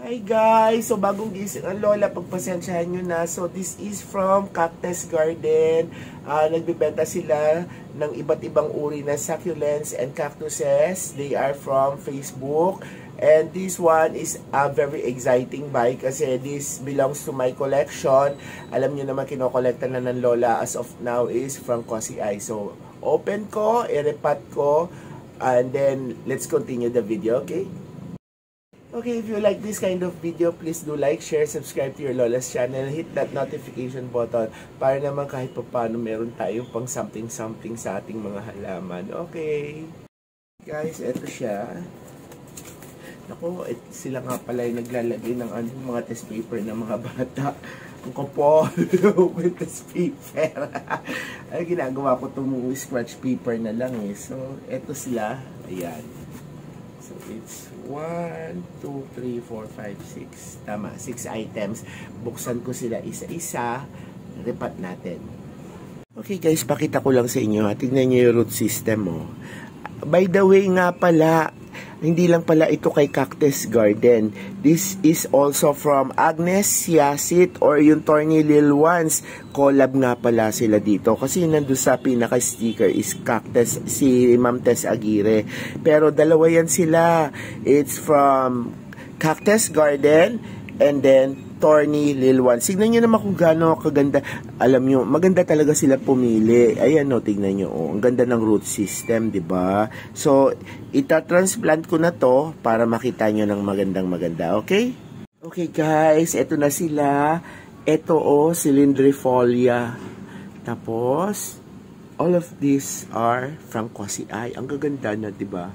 Hi guys! So bagong gising ang lola, pagpasensyahan nyo na. So this is from Cactus Garden. Nagbibenta sila ng iba't ibang uri na succulents and cactuses. They are from Facebook. And this one is a very exciting buy kasi this belongs to my collection. Alam nyo naman, kinokolekta na ng lola as of now is from Cozy Eye. So open ko, i-repat ko, and then let's continue the video, okay? Okay, if you like this kind of video, please do like, share, subscribe to your Lola's channel. Hit that notification button para naman kahit pa paano meron tayong pang something-something sa ating mga halaman. Okay. Guys, eto siya. Naku, sila nga pala yung naglalagay ng mga test paper ng mga bata. Ang kapal with test paper. Ay, ginagawa ko itong scratch paper na lang eh. So, eto sila. Ayan. So, it's 1, 2, 3, 4, 5, 6. Tama, 6 items. Buksan ko sila isa-isa. Repat natin. Okay guys, pakita ko lang sa inyo. Tignan nyo yung root system mo. By the way nga pala, hindi lang pala ito kay Cactus Garden. This is also from Agnes Siasit or yung Thorny Lil Ones. Collab nga pala sila dito. Kasi nandun sa pinaka-sticker is Cactus, si Ma'am Tess Aguirre. Pero dalawa yan sila. It's from Cactus Garden and then Thorny Lil Ones. Tignan nyo naman kung gaano kaganda. Alam nyo, maganda talaga sila pumili. Ayan o, tignan nyo. Oh, ang ganda ng root system, di ba? So, ita-transplant ko na to para makita nyo ng magandang-maganda. Okay? Okay guys, eto na sila. Eto o, cylindrifolia. Tapos, all of these are from Cozy Eye. Ang gaganda na, di ba?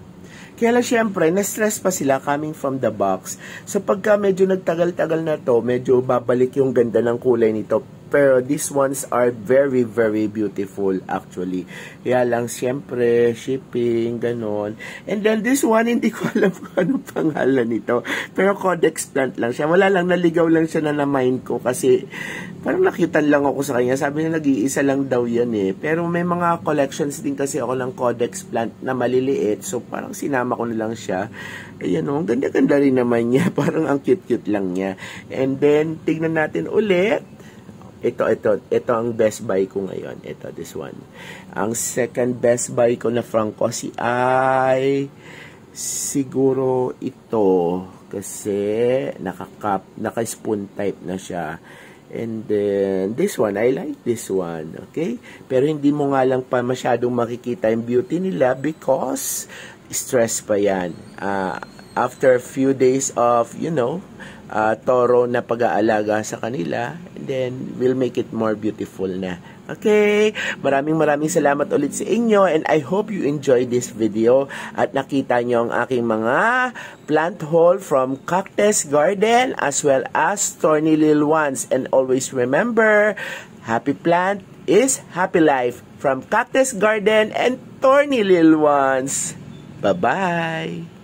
Kaya lang syempre, na-stress pa sila coming from the box. So pagka medyo nagtagal-tagal na to, medyo babalik yung ganda ng kulay nito. Pero these ones are very, very beautiful actually. Kaya lang syempre, shipping, ganon. And then this one, hindi ko alam kung anong pangalan nito. Pero Codex plant lang siya. Wala lang, naligaw lang siya na na-mind ko kasi parang nakita lang ako sa kanya. Sabi niya nag-iisa lang daw yan eh. Pero may mga collections din kasi ako ng Codex plant na maliliit. So parang sinama ko na lang siya. Ayan o, ang ganda-ganda rin naman niya. Parang ang cute-cute lang niya. And then, tignan natin ulit. Ito ang best buy ko ngayon. Ito, this one. Ang second best buy ko na from Cozy Eye, siguro ito. Kasi naka-spoon type na siya. And then, this one, I like this one. Okay? Pero hindi mo nga lang pa masyadong makikita yung beauty nila because stress pa yan. After a few days of, you know, thorough na pag-aalaga sa kanila, and then we'll make it more beautiful na. Okay, maraming salamat ulit sa inyo and I hope you enjoyed this video at nakita nyo ang aking mga plant haul from Cactus Garden as well as Thorny Lil Ones. And always remember, happy plant is happy life from Cactus Garden and Thorny Lil Ones. Bye-bye!